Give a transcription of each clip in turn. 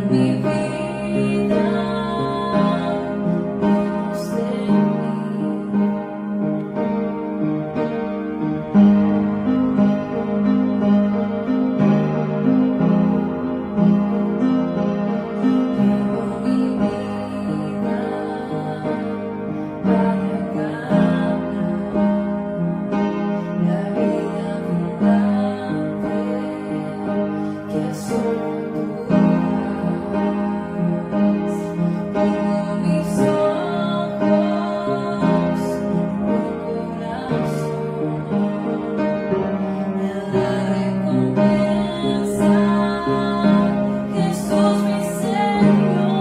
mi vida, Dios de Llevo mi vida para ganar la vida abundante que solo tú das. Pongo mis ojos, mi corazón en la recompensa. Jesús mi Señor,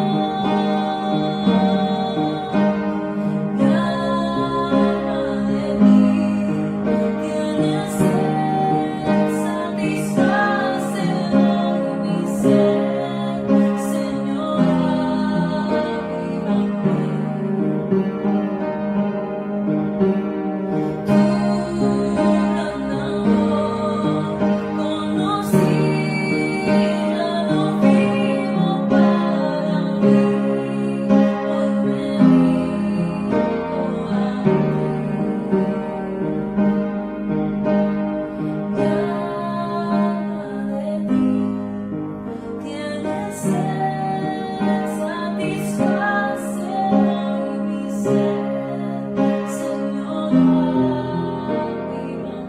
calma de mí, tienes sed, satisfácelo mi ser, Señor, avívame. Tu gran amor conocí, ya no vivo para mí, hoy me rindo a ti. Llama de ti, tienes sed, satisface hoy mi ser, Señor, avívame.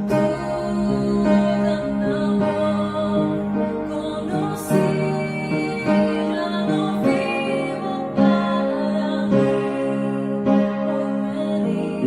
Tu gran amor conocí, ya no vivo para mí, hoy me rindo a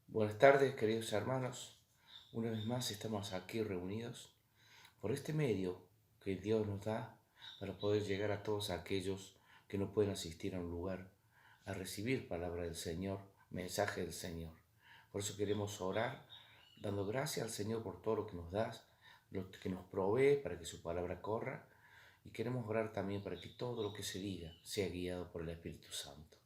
Buenas tardes, queridos hermanos. Una vez más estamos aquí reunidos por este medio que Dios nos da para poder llegar a todos aquellos que no pueden asistir a un lugar a recibir palabra del Señor, mensaje del Señor. Por eso queremos orar dando gracias al Señor por todo lo que nos da, lo que nos provee para que su palabra corra, y queremos orar también para que todo lo que se diga sea guiado por el Espíritu Santo.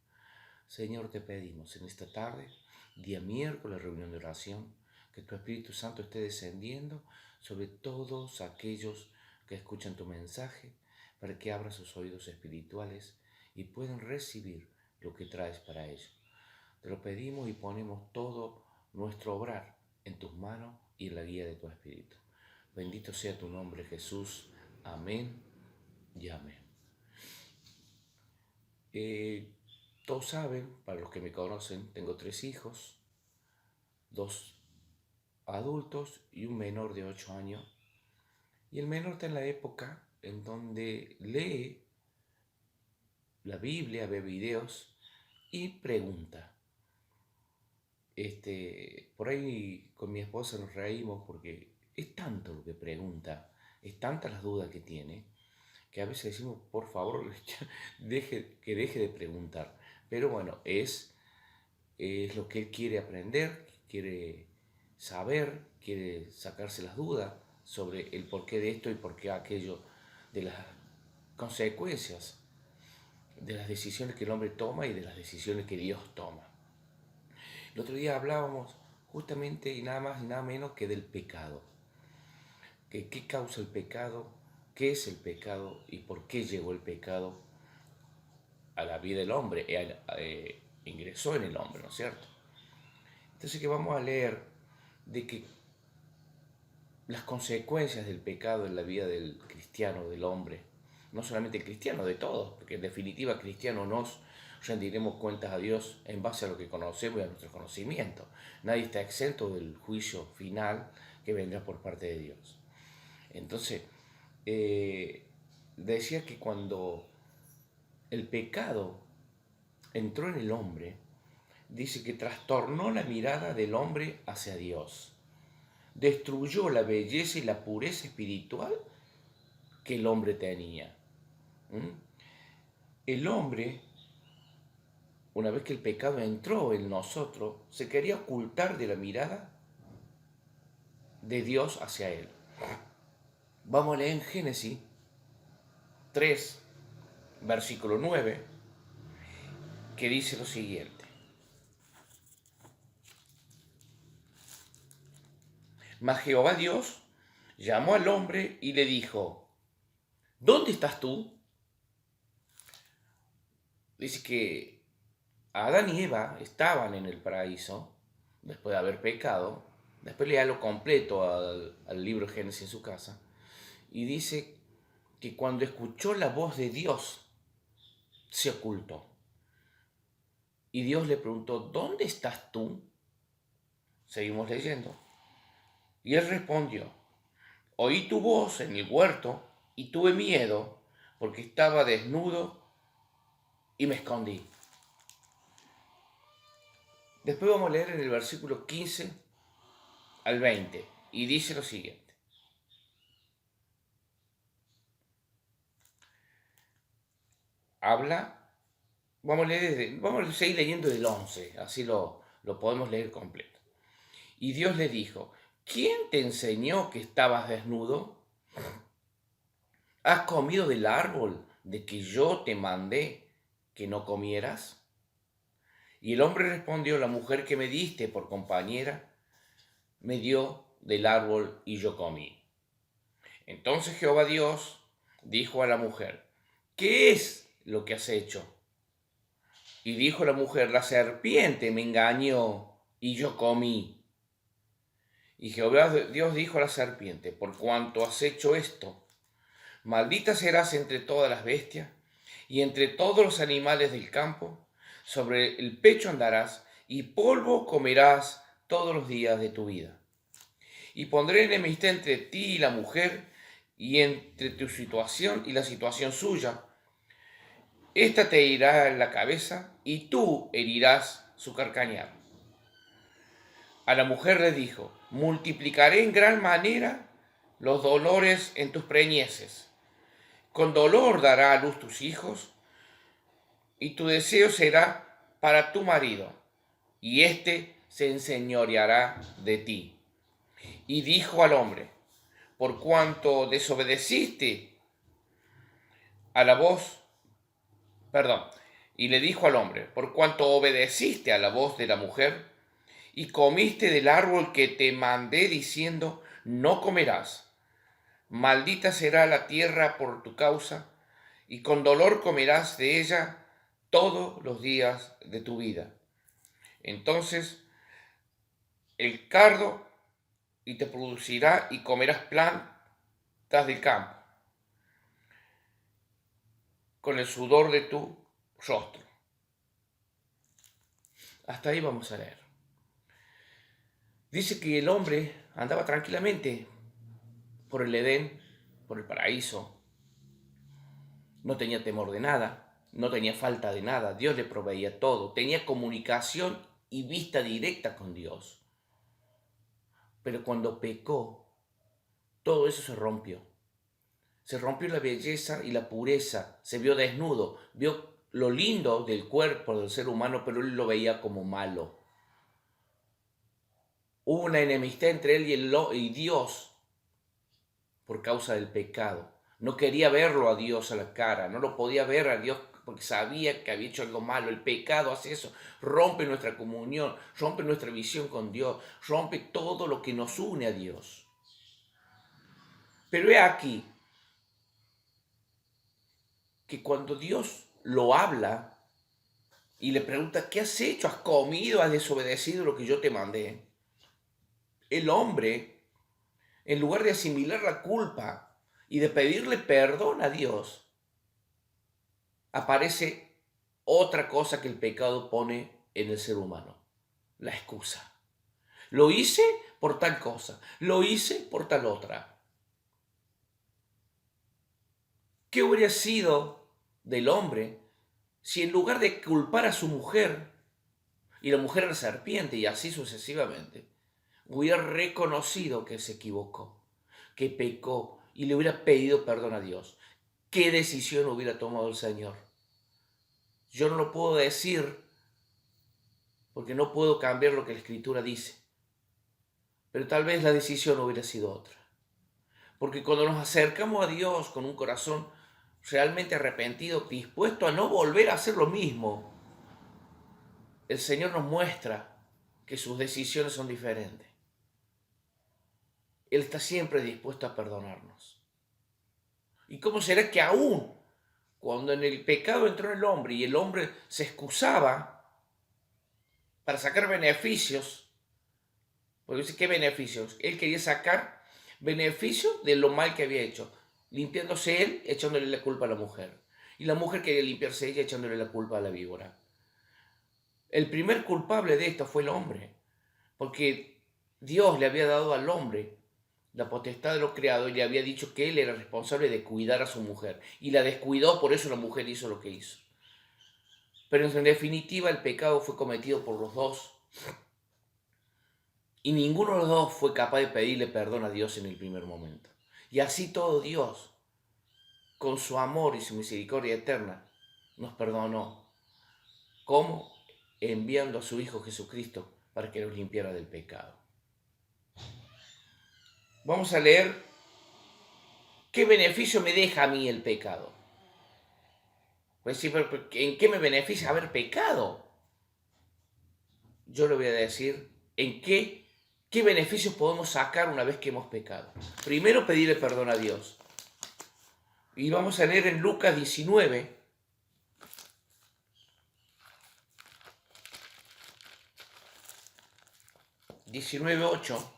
Señor, te pedimos en esta tarde, día miércoles, reunión de oración, que tu Espíritu Santo esté descendiendo sobre todos aquellos que escuchan tu mensaje, para que abran sus oídos espirituales y puedan recibir lo que traes para ellos. Te lo pedimos y ponemos todo nuestro obrar en tus manos y en la guía de tu Espíritu. Bendito sea tu nombre, Jesús. Amén y amén. Todos saben, para los que me conocen, tengo 3 hijos, 2 adultos y un menor de 8 años. Y el menor está en la época en donde lee la Biblia, ve videos y pregunta. Por ahí con mi esposa nos reímos porque es tanto lo que pregunta, es tantas las dudas que tiene, que a veces decimos, por favor, que deje de preguntar. Pero bueno, es lo que él quiere aprender, quiere saber, quiere sacarse las dudas sobre el porqué de esto y porqué aquello, de las consecuencias de las decisiones que el hombre toma y de las decisiones que Dios toma. El otro día hablábamos justamente y nada más y nada menos que del pecado. ¿Qué causa el pecado? ¿Qué es el pecado? ¿Y por qué llegó el pecado a la vida del hombre? Ingresó en el hombre, ¿no es cierto? Entonces que vamos a leer de que las consecuencias del pecado en la vida del cristiano, del hombre, no solamente el cristiano, de todos, porque en definitiva cristianos nos rendiremos cuentas a Dios en base a lo que conocemos y a nuestro conocimiento. Nadie está exento del juicio final que vendrá por parte de Dios. Entonces, decía que cuando el pecado entró en el hombre, dice que trastornó la mirada del hombre hacia Dios, destruyó la belleza y la pureza espiritual que el hombre tenía. El hombre una vez que el pecado entró en nosotros, se quería ocultar de la mirada de Dios hacia él. Vamos a leer en Génesis 3, versículo 9, que dice lo siguiente. Mas Jehová Dios llamó al hombre y le dijo, ¿dónde estás tú? Dice que Adán y Eva estaban en el paraíso después de haber pecado. Después lea lo completo al libro de Génesis en su casa. Y dice que cuando escuchó la voz de Dios, se ocultó. Y Dios le preguntó, ¿dónde estás tú? Seguimos leyendo. Y él respondió, oí tu voz en el huerto y tuve miedo porque estaba desnudo y me escondí. Después vamos a leer en el versículo 15 al 20 y dice lo siguiente. Vamos a seguir leyendo del 11, así lo podemos leer completo. Y Dios le dijo, ¿quién te enseñó que estabas desnudo? ¿Has comido del árbol de que yo te mandé que no comieras? Y el hombre respondió, la mujer que me diste por compañera me dio del árbol y yo comí. Entonces Jehová Dios dijo a la mujer, ¿qué es lo que has hecho? Y dijo la mujer, la serpiente me engañó y yo comí. Y Jehová Dios dijo a la serpiente, por cuanto has hecho esto, maldita serás entre todas las bestias y entre todos los animales del campo, sobre el pecho andarás y polvo comerás todos los días de tu vida. Y pondré enemistad entre ti y la mujer, y entre tu situación y la situación suya. Esta te herirá en la cabeza, y tú herirás su carcañar. A la mujer le dijo, multiplicaré en gran manera los dolores en tus preñeces. Con dolor dará a luz tus hijos, y tu deseo será para tu marido, y éste se enseñoreará de ti. Y dijo al hombre, por cuanto desobedeciste a la voz, y le dijo al hombre, por cuanto obedeciste a la voz de la mujer, y comiste del árbol que te mandé diciendo, no comerás, maldita será la tierra por tu causa, y con dolor comerás de ella todos los días de tu vida. Entonces el cardo y te producirá y comerás plantas del campo con el sudor de tu rostro. Hasta ahí vamos a leer. Dice que el hombre andaba tranquilamente por el Edén, por el paraíso. No tenía temor de nada, no tenía falta de nada. Dios le proveía todo. Tenía comunicación y vista directa con Dios. Pero cuando pecó, todo eso se rompió. Se rompió la belleza y la pureza. Se vio desnudo. Vio lo lindo del cuerpo del ser humano, pero él lo veía como malo. Hubo una enemistad entre él y Dios por causa del pecado. No quería verlo a Dios a la cara, no lo podía ver a Dios porque sabía que había hecho algo malo. El pecado hace eso, rompe nuestra comunión, rompe nuestra visión con Dios, rompe todo lo que nos une a Dios. Pero he aquí que cuando Dios lo habla y le pregunta, ¿qué has hecho? ¿Has comido? ¿Has desobedecido lo que yo te mandé? El hombre, en lugar de asimilar la culpa y de pedirle perdón a Dios, aparece otra cosa que el pecado pone en el ser humano, la excusa. Lo hice por tal cosa, lo hice por tal otra. ¿Qué hubiera sido del hombre si en lugar de culpar a su mujer, y la mujer a la serpiente y así sucesivamente, hubiera reconocido que se equivocó, que pecó y le hubiera pedido perdón a Dios? ¿Qué decisión hubiera tomado el Señor? Yo no lo puedo decir porque no puedo cambiar lo que la Escritura dice. Pero tal vez la decisión hubiera sido otra. Porque cuando nos acercamos a Dios con un corazón realmente arrepentido, dispuesto a no volver a hacer lo mismo, el Señor nos muestra que sus decisiones son diferentes. Él está siempre dispuesto a perdonarnos. ¿Y cómo será que aún cuando en el pecado entró el hombre y el hombre se excusaba para sacar beneficios, porque dice, ¿qué beneficios? Él quería sacar beneficios de lo mal que había hecho, limpiándose él, echándole la culpa a la mujer. Y la mujer quería limpiarse ella, echándole la culpa a la víbora. El primer culpable de esto fue el hombre, porque Dios le había dado al hombre la potestad de lo creado y le había dicho que él era responsable de cuidar a su mujer. Y la descuidó, por eso la mujer hizo lo que hizo. Pero en definitiva el pecado fue cometido por los dos. Y ninguno de los dos fue capaz de pedirle perdón a Dios en el primer momento. Y así todo Dios, con su amor y su misericordia eterna, nos perdonó. ¿Cómo? Enviando a su Hijo Jesucristo para que nos limpiara del pecado. Vamos a leer qué beneficio me deja a mí el pecado. Pues sí, pero ¿en qué me beneficia haber pecado? Yo le voy a decir en qué beneficios podemos sacar una vez que hemos pecado. Primero, pedirle perdón a Dios. Y vamos a leer en Lucas 19, (19:8),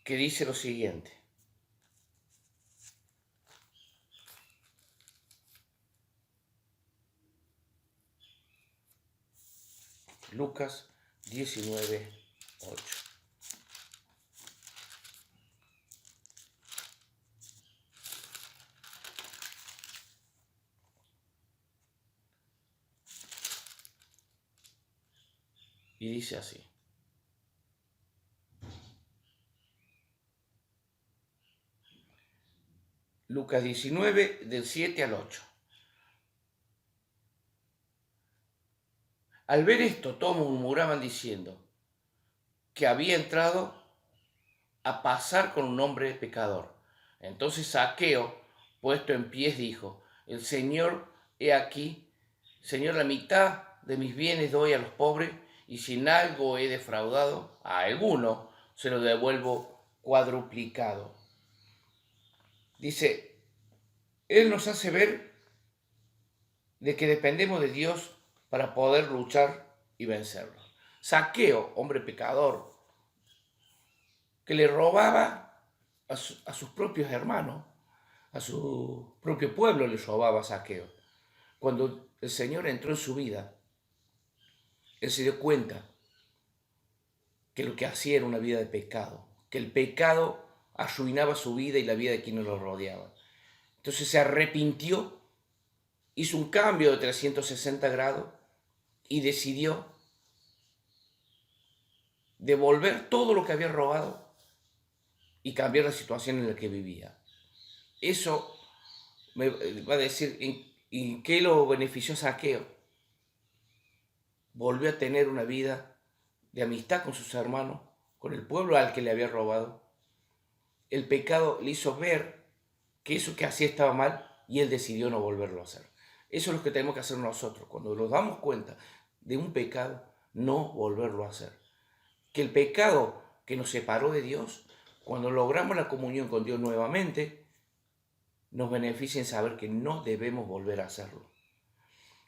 que dice lo siguiente. Lucas 19:8. Y dice así. Lucas 19, del 7 al 8. Al ver esto, todos murmuraban diciendo que había entrado a pasar con un hombre pecador. Entonces Zaqueo, puesto en pie, dijo: el Señor, he aquí, Señor, la mitad de mis bienes doy a los pobres, y si en algo he defraudado a alguno, se lo devuelvo cuadruplicado. Dice, Él nos hace ver de que dependemos de Dios para poder luchar y vencerlo. Zaqueo, hombre pecador, que le robaba a sus propios hermanos, a su propio pueblo le robaba Zaqueo. Cuando el Señor entró en su vida, él se dio cuenta que lo que hacía era una vida de pecado, que el pecado arruinaba su vida y la vida de quienes lo rodeaban. Entonces se arrepintió, hizo un cambio de 360 grados y decidió devolver todo lo que había robado y cambiar la situación en la que vivía. Eso me va a decir en qué lo benefició Zaqueo. Volvió a tener una vida de amistad con sus hermanos, con el pueblo al que le había robado. El pecado le hizo ver que eso que hacía estaba mal y él decidió no volverlo a hacer. Eso es lo que tenemos que hacer nosotros. Cuando nos damos cuenta de un pecado, no volverlo a hacer. Que el pecado que nos separó de Dios, cuando logramos la comunión con Dios nuevamente, nos beneficia en saber que no debemos volver a hacerlo.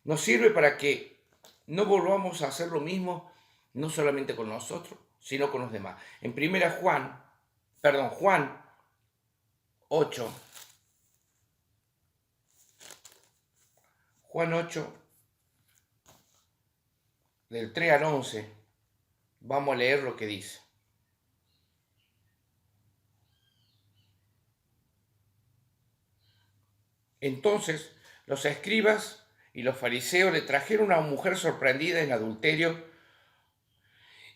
Nos sirve para que no volvamos a hacer lo mismo, no solamente con nosotros, sino con los demás. En Juan 8, Juan 8, del 3 al 11, vamos a leer lo que dice. Entonces los escribas y los fariseos le trajeron a una mujer sorprendida en adulterio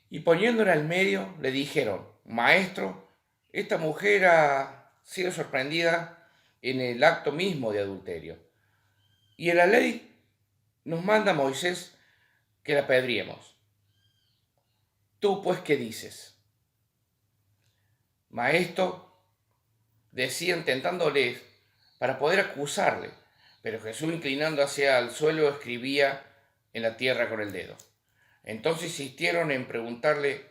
y poniéndola al medio le dijeron: Maestro, esta mujer ha sido sorprendida en el acto mismo de adulterio. Y en la ley nos manda Moisés que la apedriemos. Tú pues, ¿qué dices? Maestro, decían tentándole para poder acusarle, pero Jesús, inclinando hacia el suelo, escribía en la tierra con el dedo. Entonces insistieron en preguntarle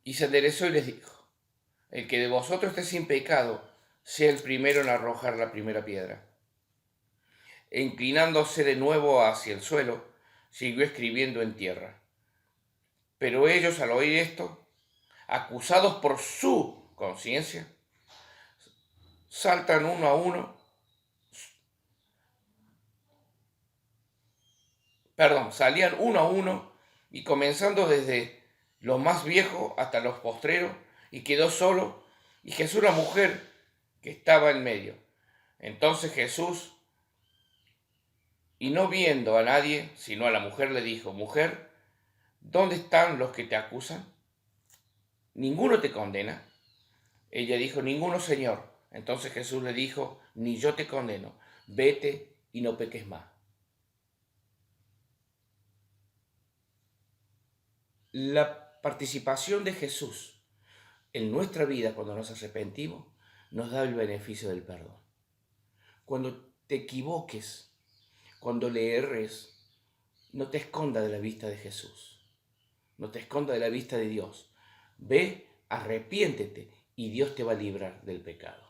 y se enderezó y les dijo: el que de vosotros esté sin pecado, sea el primero en arrojar la primera piedra. E inclinándose de nuevo hacia el suelo, siguió escribiendo en tierra. Pero ellos, al oír esto, acusados por su conciencia, saltan uno a uno, salían uno a uno, y comenzando desde los más viejos hasta los postreros, y quedó solo, y Jesús, la mujer que estaba en medio. Entonces Jesús, y no viendo a nadie, sino a la mujer, le dijo: mujer, ¿dónde están los que te acusan? ¿Ninguno te condena? Ella dijo: ninguno, Señor. Entonces Jesús le dijo: ni yo te condeno, vete y no peques más. La participación de Jesús en nuestra vida cuando nos arrepentimos nos da el beneficio del perdón. Cuando te equivoques, cuando le erres, no te escondas de la vista de Jesús, no te escondas de la vista de Dios. Ve, arrepiéntete y Dios te va a librar del pecado.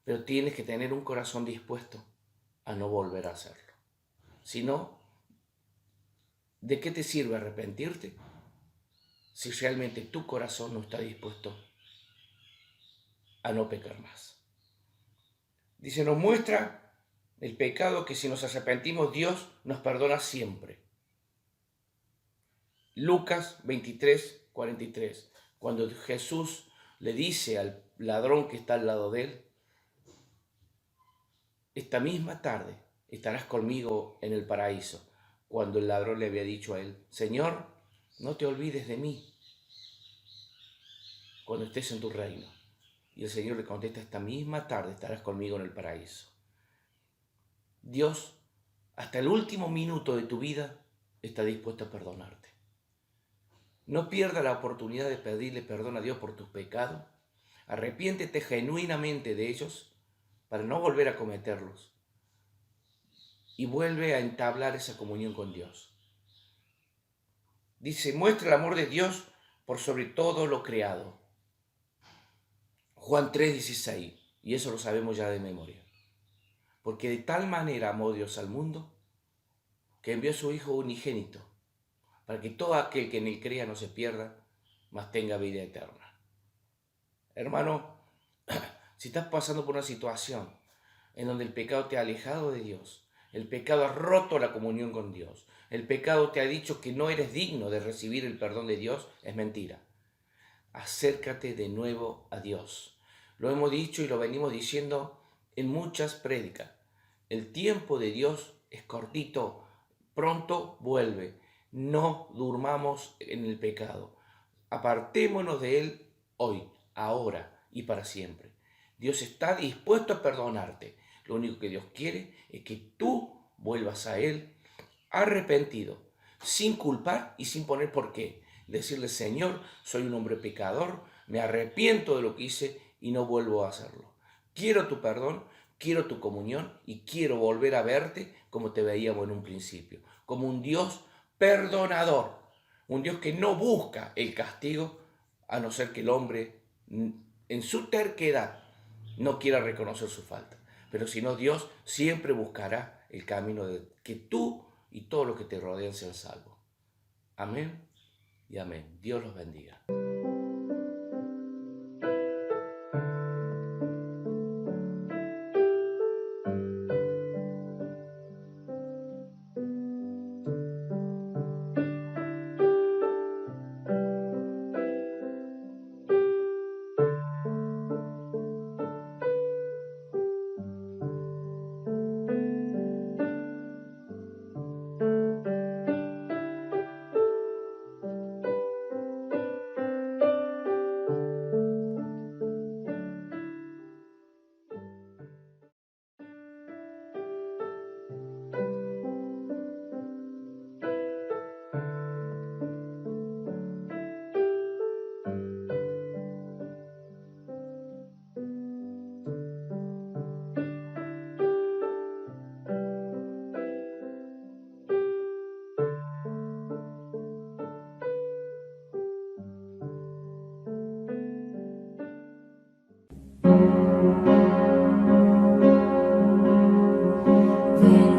Pero tienes que tener un corazón dispuesto a no volver a hacerlo. Si no, ¿de qué te sirve arrepentirte si realmente tu corazón no está dispuesto a no pecar más? Dice, nos muestra el pecado que si nos arrepentimos, Dios nos perdona siempre. Lucas 23, 43, cuando Jesús le dice al ladrón que está al lado de él: esta misma tarde estarás conmigo en el paraíso. Cuando el ladrón le había dicho a él: Señor, no te olvides de mí cuando estés en tu reino. Y el Señor le contesta: esta misma tarde estarás conmigo en el paraíso. Dios, hasta el último minuto de tu vida, está dispuesto a perdonarte. No pierdas la oportunidad de pedirle perdón a Dios por tus pecados. Arrepiéntete genuinamente de ellos para no volver a cometerlos. Y vuelve a entablar esa comunión con Dios. Dice, muestra el amor de Dios por sobre todo lo creado. Juan 3:16, y eso lo sabemos ya de memoria. Porque de tal manera amó Dios al mundo, que envió a su Hijo unigénito, para que todo aquel que en él crea no se pierda, mas tenga vida eterna. Hermano, si estás pasando por una situación en donde el pecado te ha alejado de Dios, el pecado ha roto la comunión con Dios, el pecado te ha dicho que no eres digno de recibir el perdón de Dios, es mentira. Acércate de nuevo a Dios. Lo hemos dicho y lo venimos diciendo en muchas prédicas. El tiempo de Dios es cortito, pronto vuelve. No durmamos en el pecado. Apartémonos de él hoy, ahora y para siempre. Dios está dispuesto a perdonarte. Lo único que Dios quiere es que tú vuelvas a él arrepentido, sin culpar y sin poner por qué. Decirle: Señor, soy un hombre pecador, me arrepiento de lo que hice y no vuelvo a hacerlo. Quiero tu perdón, quiero tu comunión y quiero volver a verte como te veíamos en un principio, como un Dios perdonador, un Dios que no busca el castigo, a no ser que el hombre en su terquedad no quiera reconocer su falta. Pero si no, Dios siempre buscará el camino de que tú y todos los que te rodean sean salvos. Amén y amén. Dios los bendiga. Ven